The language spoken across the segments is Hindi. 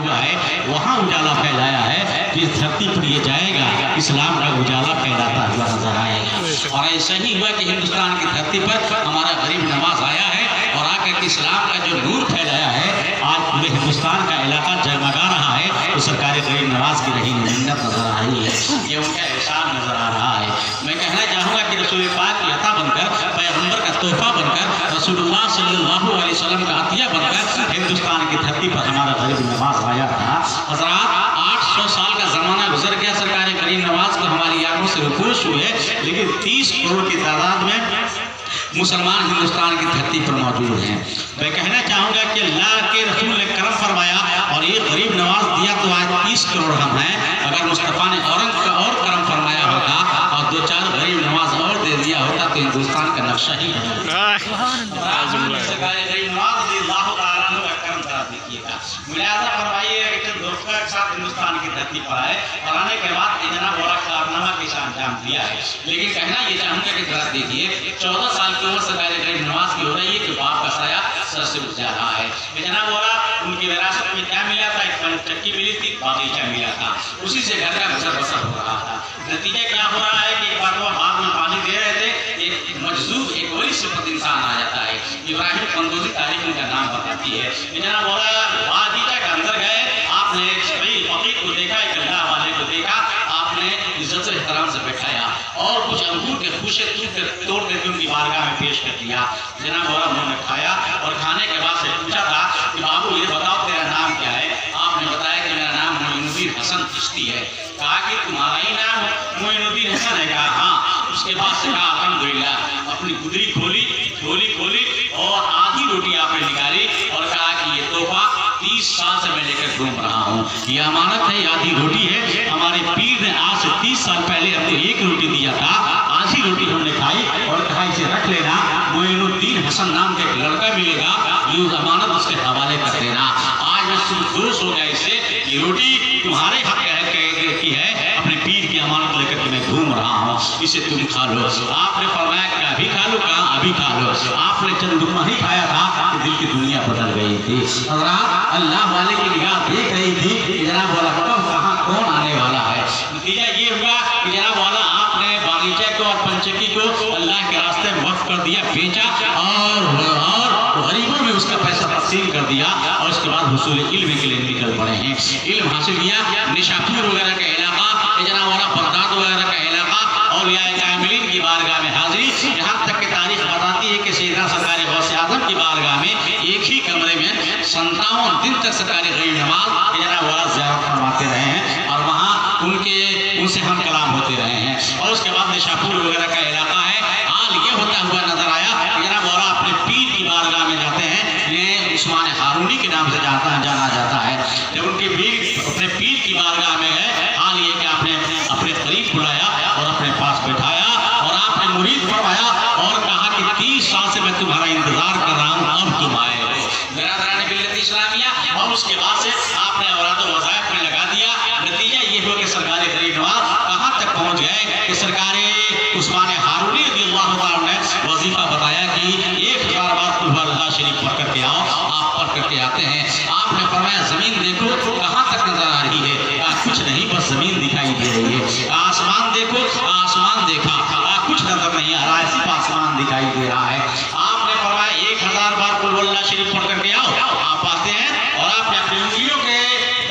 हुआ है वहाँ उजाला फैलाया है, जिस धरती पर ये जाएगा इस्लाम का उजाला फैलाता हुआ नजर आएगा। और ऐसा ही हुआ कि हिंदुस्तान की धरती पर हमारा गरीब नवाज आया है और आकर के इस्लाम का जो नूर फैलाया है, आज पूरे हिंदुस्तान का इलाका जगमगा रहा है। तो सरकार गरीब नवाज की रही मिन्नत नजर आ रही है, ये उनका एहसान नजर आ रहा है। मैं कहना चाहूँगा कि रसूल पाक की अता बनकर, पैगंबर का तोहफा बनकर, रसूलुल्लाह सल्लल्लाहु अलैहि वसल्लम का अतिया बनकर हिंदुस्तान की धरती पर हमारा गरीब नवाज आया था। हज़रात 800 साल का ज़माना गुजर गया, सरकार गरीब नवाज को हमारी आंखों से रुकोश हुए, लेकिन 30 करोड़ की तादाद में मुसलमान हिंदुस्तान की धरती पर मौजूद हैं। मैं कहना चाहूँगा कि अल्लाह के रसूल ने करम फरमाया और ये गरीब नवाज दिया तो आज 30 करोड़ हम हैं। अगर मुस्तफ़ा ने और करम फरमाया होता और 2-4 गरीब नवाज और दे दिया होता तो हिंदुस्तान का नक्शा ही बदल हिंदुस्तान की धरती पर आए और आने के बाद इतना बड़ा कारनामा किस अंजाम दिया है। लेकिन कहना ये चाहूँगा कि जरा देखिए 14 साल की उम्र सरकार गरीब नवाज की हो रही है कि बाप का साया सर से उठ जा रहा है। इतना बोला उनकी विरासत में क्या मिला था, एक चक्की मिली थी, बागीचा मिला था, उसी से घर का गुजर बसर हो रहा था। नतीजा क्या हो रहा है कि एक बार वो बाग में पानी दे रहे थे, एक मजदूर एक वही सिफत इंसान आ जाता है। इब्राहिम कंदोजी तारीख उनका नाम बताती है। इतना बोला बागीचा के अंदर गए, आपने फकीर को देखा, एक अल्लाह वाले को देखा, आपने इज्जत से एहतराम से बैठाया और कुछ अंगूर के खूशे तोड़ करके उनकी बारगाह में पेश कर दिया। जनाब बोला उन्होंने खाया और खाने के बाद से पूछा था कि बाबू ये बताओ तेरा नाम क्या है। आपने बताया कि मेरा नाम मोइनुद्दीन हसन चिश्ती है। कहा कि तुम्हारा ही नाम मोइनुद्दीन हसन है? कहा हाँ। उसके बाद से कहा अल्हम्दुलिल्लाह। अपनी गुदरी खोली, झोली खोली और आधी रोटी आपने निकाली और कहा कि ये तोहफा 30 साल से मैं लेकर घूम रहा हूँ, ये अमानत है, आधी रोटी है। हमारे पीर ने आज से 30 साल पहले हमको एक रोटी दिया था, आधी रोटी हमने खाई और कहा इसे रख लेना, मोइनुद्दीन हसन नाम का एक लड़का मिलेगा, ये अमानत उसके हवाले कर देना। आज मैं सुबह दोष हो गया इससे, ये रोटी तुम्हारे हक की है, अपने पीर की अमानत लेकर के मैं घूम रहा हूँ, इसे तुम खा लो। आपने फरमाया कि अभी खा लो, कहा अभी खा लो। आपने चंद लुकमा ही खाया था कि दिल की दुनिया बदल गई थी। अल्लाह वाले की निगाह देख रही थी कि जनाब वाला कहाँ कौन आने वाला है। नतीजा ये हुआ कि जनाब वाला आपने बागीचे को और पंचकी को अल्लाह के रास्ते में वक्फ कर दिया, बेचा और गरीबों में उसका पैसा तकसीम कर दिया और उसके बाद हुसूल इल्म के लिए निकल पड़े हैं। इल्म हासिल किया, निशापुर वगैरह का इलाका, जनाब वाला बगदाद वगैरह का इलाका और कामिलीन की बारगाह में हाजिरी। यहाँ तक की तारीख बताती है कि सैयदना सरकार गौसे आज़म की बारगाह में एक ही कमरे में 57 दिन तक सरकार गरीब नवाज जनाब वाला ज़ियारत फरमाते रहे हैं और वहाँ उनसे हम कलाम होते रहे हैं। और उसके बाद निशापुर वगैरह का इलाका है। हाल ये होता हुआ नजर आया जनाब वाला अपने पीर की बारगाह में जाते हैं, इन्हें उस्मान हारूनी के नाम से जाना जाता है। जब उनके अपने पीर की बारगाह में गए, हाल ये कि आपने अपने करीब बुलाया और अपने पास बैठाया और आपने मुरीद फरमाया और कहा कि 30 साल से मैं तुम्हारा इंतजार कर रहा हूँ, अब तुम आए हो। बिरादरान मिल्लत इस्लामिया। और उसके बाद से आपने औरात वज़ाइफ में लगा दिया। नतीजा ये हुआ कि सरकार गरीब नवाज कहाँ तक पहुँच गए कि सरकार उस्मान हारूनी रज़ियल्लाहु अन्हु ने वजीफा बताया कि 1000 बार कुल हुवल्लाह शरीफ पढ़ करके आओ। आप पढ़ करके आते हैं। आपने फरमाया जमीन देखो कहाँ तक नजर आ रही है? कुछ नहीं, बस जमीन दिखाई दे रही है। आसमान देखो, आसमान देखा, कुछ नजर नहीं आ रहा है, सिर्फ आसमान दिखाई दे रहा है। आपने फरमाया 1000 बार कुल हुवल्लाह शरीफ पढ़ करके आओ। आप आते हैं और आपने अपनी उंगलियों के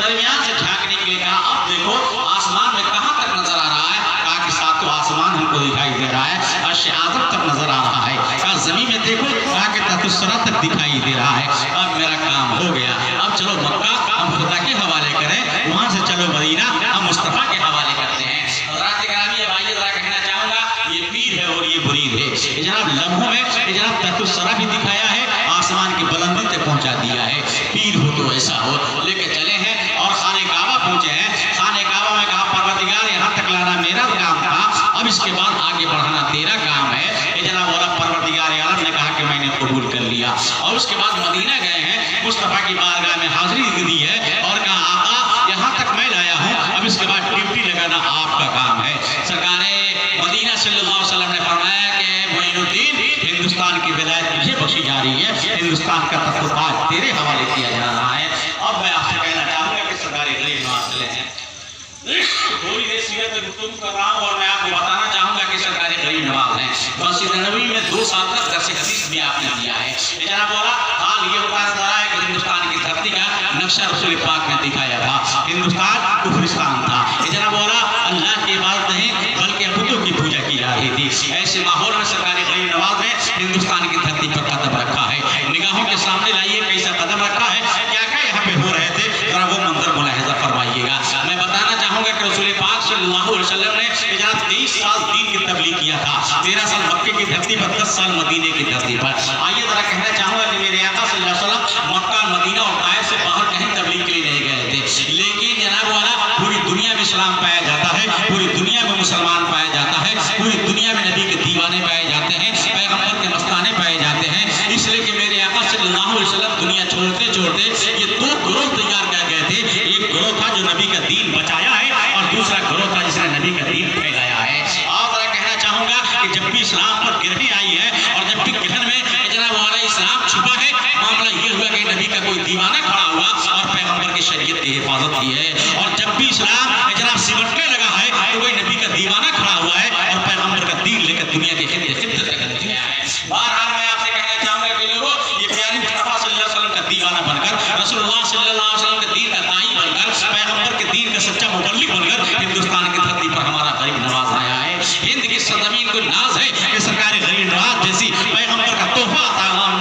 दरमियान से झांकने के लिए कहा, अब देखो आसमान में कहाँ तक नजर आ रहा है? कहा कि सातों आसमान हमको दिखाई दे रहा है, अर्श आज़म तक नजर आ रहा है। कहा जमीन में देखो, कहा कि तहतुस्सरा तक दिखाई दे रहा है। अब मेरा काम हो गया, अब चलो मक्का हम खुदा के हवाले करें, वहां से चलो मदीना हम मुस्तफ़ा के हवाले करते हैं। हज़रात गिरामी, अब आइए जरा कहना चाहूँगा, ये पीर है और ये मुरीद है। जनाब लम्हों में जनाब तहतुस्सरा भी दिखाया है, आसमान की बुलंदी तक पहुँचा दिया है। पीर हो तो ऐसा हो, लेके चले हैं और खाने काबा पहुँचे हैं। खाने काबा में कहा परवरदिगार यहाँ तक लाना मेरा काम था, अब इसके बाद आगे बढ़ाना तेरा काम है। जनाब वाला परवरदिगार आलम ने कहा कि मैंने कबूल कर लिया। और उसके बाद मदीना गए हैं, मुस्तफ़ा की बारगाह में हाजिरी दी है। गुफ्तगू कर रहा हूँ और मैं आपको बताना चाहूंगा कि सरकार गरीब नवाज है। मस्जिद नबवी में 2 साल तक दर्स हदीस भी आपने दिया है। जनाब बोला हाल ये होता है कि हिंदुस्तान की धरती का नक्शा रसूल पाक ने दिखाया था। हिंदुस्तान कुफरिस्तान था। जनाब बोला अल्लाह की इबादत नहीं बल्कि बुतों की पूजा की जा रही थी। ऐसे माहौल में सरकार गरीब नवाज ने हिंदुस्तान की धरती पर कदम रखा है। निगाहों के सामने लाइए कैसा कदम रखा है, क्या क्या यहाँ पे हो रहे थे, जरा वो मंजर मुलाहिजा फरमाइएगा। मैं बताना चाहूंगा कि रसूल पाक सल्लल्लाहु अलैहि वसल्लम ने 23 साल दीन की तबलीग किया था। 13 साल मक्के की धरती पर, 10 साल मदीने की धरती पर। आइए जरा कहना चाहूंगा कि मेरे आका सल्लल्लाहु अलैहि वसल्लम मक्का मदीना और ताइफ से बाहर कहीं तबलीग के लिए नहीं गए थे। लेकिन जनाब वाला पूरी दुनिया में इस्लाम पाया जाता है, पूरी दुनिया में मुसलमान पाया जाता है, पूरी दुनिया में नबी के दीवाने पाए जाते हैं, पैगंबर के मस्ताने पाए जाते हैं। इसलिए कि मेरे आका सल्लल्लाहु अलैहि वसल्लम दुनिया छोड़ते छोड़ते ये 2 ग्रोह तैयार कर गए थे। एक ग्रोह था जो नबी का दीन बचाया है और दूसरा ग्रोह था जिसने नबी का दीन फैलाया है। और मैं कहना चाहूंगा कि जब भी इस्लाम पर गिरनी आई है और जब भी गिरन में जनाब वाला इस्लाम छुपा है, मामला ये हुआ कि नबी का कोई दीवाना खड़ा हुआ और पैगंबर की शरीयत की हिफाजत की है। और जब भी इस्लाम जनाब सिमटने लगा है तो कोई नबी का दीवाना खड़ा हुआ है और पैगंबर का दीन लेकर दुनिया के खित्ते खित्ते तक गया है। बहरहाल मैं आपसे कहना चाहूंगा कि लोगों ये प्यारे मुस्तफा सल्लल्लाहु अलैहि वसल्लम का दीवाना बनकर, रसूलुल्लाह सल्लल्लाहु अलैहि वसल्लम के दीन का दाई बनकर, पैगंबर के दीन का सच्चा मुबल्लिग बनकर हिंदुस्तान की धरती पर हमारा गरीब नवाज आया है। हिंद की सरजमीन को नाज है कि सरकार गरीब नवाज जैसी पैगंबर का तोहफा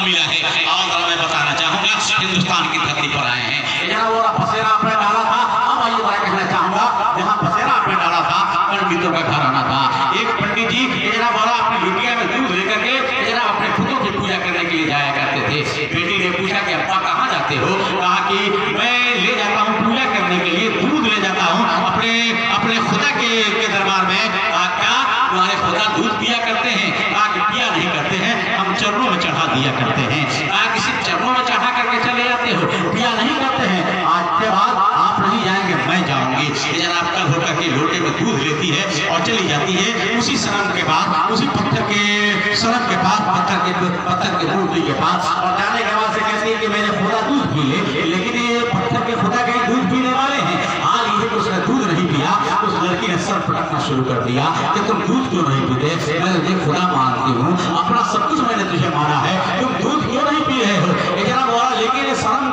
मिला है। और मैं बताना चाहूंगा हिंदुस्तान की धरती पर आए हैं। जनाब वाला पसेरा आपने डाला था। अब आइए मैं कहना चाहूंगा जहाँ पसेरा आपने डाला था पंडितों का घराना था। एक पंडित जी जनाब वाला अपनी लुटिया में दूध लेकर के जनाब अपने खुदों की पूजा करने के लिए जाया करते थे। बेटी ने पूछा कि अब्बा कहाँ जाते हो? कहा कि मैं ले जाता हूँ पूजा करने के लिए, दूध ले जाता हूँ अपने खुदा के दरबार में। कहा क्या तुम्हारे खुदा दूध पिया करते हैं? कहा कि पिया नहीं करते हैं, हम चरणों में चढ़ा दिया करते हैं। कहा किसी चरणों में चढ़ा करके चले जाते हो, पिया नहीं करते हैं। आज के बाद आप नहीं जाएंगे, मैं जाऊंगी। जनाब कल होकर के लोटे में दूध लेती है और चली जाती है। उसी सनम के बाद, उसी पत्थर के सनम के पास, पत्थर के मूर्ति के पास, और जाने के बाद से कहती है कि मेरे खुदा दूध पी ले। लेकिन ये पत्थर के खुदा के दूध पीने वाले हैं। हाल ये कि उसने दूध नहीं पिया, उस लड़की ने सर पटकना शुरू कर दिया कि तुम दूध क्यों नहीं पीते? मैं तुझे खुदा मानती हूँ, अपना सब कुछ मैंने तुझे माना है, तुम दूध क्यों नहीं पी रहे हो? जनाब बोला लेकिन ये सनम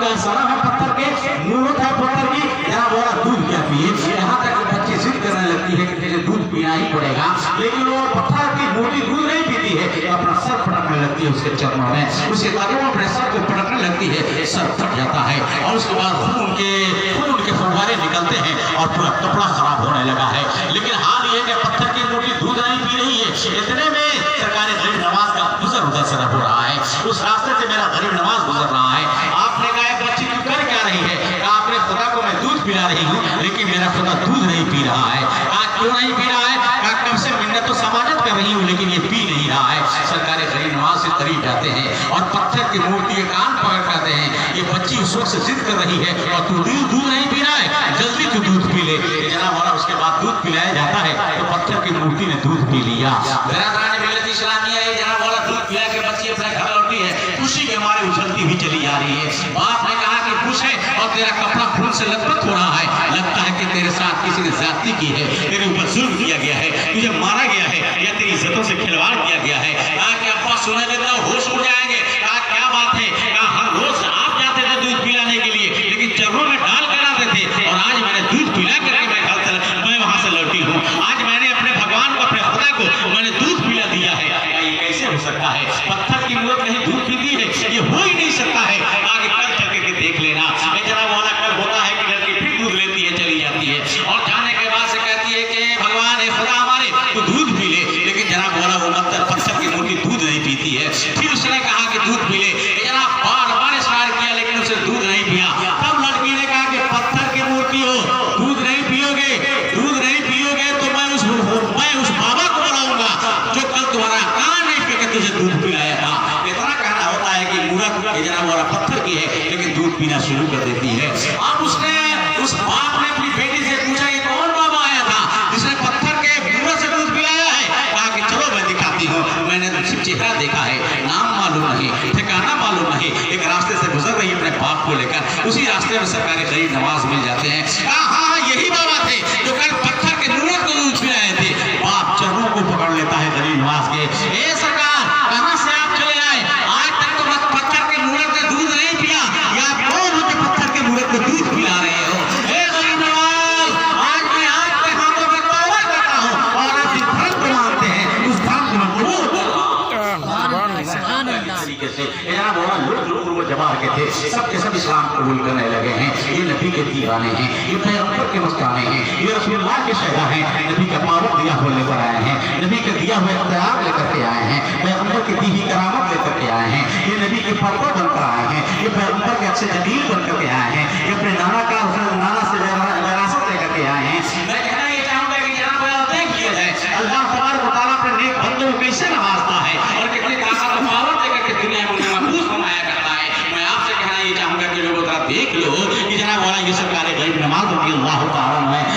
है पत्थर के, मूर्त है पत्थर की। जनाब बोला दूध क्या पिए? यहाँ तक बच्ची जिद करने लगती है कि तुझे दूध पीना ही पड़ेगा। लेकिन वो पत्थर की मूर्ति दूध नहीं पीती है, अपना सर पटकने लगती है उसके चरणों में, उसके कदमों में अपने सर को पटकने लगती है, सर फट जाता है और उसके बाद खून के फुहारे निकलते हैं और पूरा कपड़ा खराब होने लगा है। लेकिन हाल ये कि पत्थर की मूर्ति दूध नहीं पी रही है। इतने में सरकार गरीब नवाज का गुजर हो रहा है, उस रास्ते से मेरा गरीब नवाज गुजर रहा है। आपने कहा बच्ची तू कर क्या रही है? आपने खुदा को मैं दूध पिला रही हूँ, लेकिन मेरा खुदा दूध नहीं पी रहा है। क्यों नहीं पी रहा है? कब से मिन्नत तो समाजत कर रही हूँ, लेकिन ये पी नहीं रहा है। सरकार गरीब नवाज से करीब जाते हैं और पत्थर की मूर्ति के कान पकड़ करते हैं। ये बच्ची उस वक्त से जिद कर रही है और तू दूध नहीं पी रहा है, जल्दी तू दूध पी ले। जनाब वाला उसके बाद दूध पिलाया जाता है तो पत्थर की मूर्ति ने दूध पी लिया। जनाब वाला दूध पिला के बच्ची अपने घर लौटी है, खुशी के मारे उछलती हुई चली जा रही है। बाप ने कहा कि खुश है और तेरा कपड़ा खून से लथपथ हो रहा है, लगता है कि तेरे साथ किसी ने ज्यादती की है, तेरे ऊपर जुल्म किया गया है, तुझे मारा गया है या तेरी इज्जतों से खिलवाड़ किया गया है। कहा कि अब्बा सुना देता होश उड़ जाएंगे। कहा क्या बात है? कहा हर रोज आप जाते थे दूध पिलाने के लिए, लेकिन चर्रों में डाल कर आते थे और आज मैंने दूध पिला करके मैं वहां से लौटी हूँ। आज मैंने अपने भगवान को, अपने खुदा को मैंने दूध पिला दिया है। ये कैसे हो सकता है? पत्थर की मूर्त नहीं दूध पीती है, ये हो ही नहीं सकता है। आगे कल चल के देख लेना। जनाब वाला कल होता है कि लड़की फिर दूध लेती है, चली जाती है और जाने के बाद से कहती है कि भगवान है खुदा हमारे, तो दूध पी ले। लेकिन जनाब वाला वो पत्थर की मूर्ति दूध नहीं पीती है। फिर उसने कहा कि दूध पी ले। जनाब बार इशरार किया लेकिन उसे दूध नहीं पिया। तब लड़की ने कहा कि पत्थर की मूर्ति हो, दूध नहीं पियोगे तो मैं उस बाबा को बुलाऊंगा जो कल तुम्हारा कान नहीं पी के तुझे दूध पिलाया था। इतना कहना होता है कि मूर्त जनाब वाला पत्थर की है लेकिन दूध पीना शुरू कर देती है। अब उस बाप ने अपनी बेटी से पूछा कि कौन बाबा आया था जिसने पत्थर के मूर्त से दूध पिलाया है? कहा कि चलो मैं दिखाती हूँ, मैंने सिर्फ चेहरा देखा है, नाम मालूम नहीं, ठिकाना मालूम नहीं। एक रास्ते से गुजर रही अपने बाप को लेकर, उसी रास्ते में सरकार गरीब नवाज मिल जाते हैं। हाँ यही बाबा थे जो कल पत्थर के मूर्त को दूध पिलाया इस्लाम कबूल करने लगे हैं। ये नबी के दीवाने हैं, ये पैगंबर के मस्ताने हैं, ये रसूलुल्लाह के शहदा हैं। नबी का पावन दिया हुआ लेकर आए हैं, नबी का दिया हुआ इख्तियार लेकर के आए हैं, पैगंबर की दी हुई करामत लेकर के आए हैं। ये नबी के पर्दा बनकर आए हैं, ये पैगंबर के अच्छे जमील बनकर के आए हैं, ये अपने नाना का नाना से विरासत लेकर के आए हैं। मैं कहना ये चाहूंगा कि जनाब तय किया जाए अल्लाह तबारक व तआला अपने नेक बंदों को कैसे नवाजता है और कितनी ताकत और पावर देकर के दुनिया में उन्हें महफूज फरमाया करता है। मैं आपसे कहना ये चाहूंगा कि लोगों तरह देख लो कि जनाब मौलाना यूसुफ कारी गरीब नवाज रज़ी अल्लाह तआला अन्हु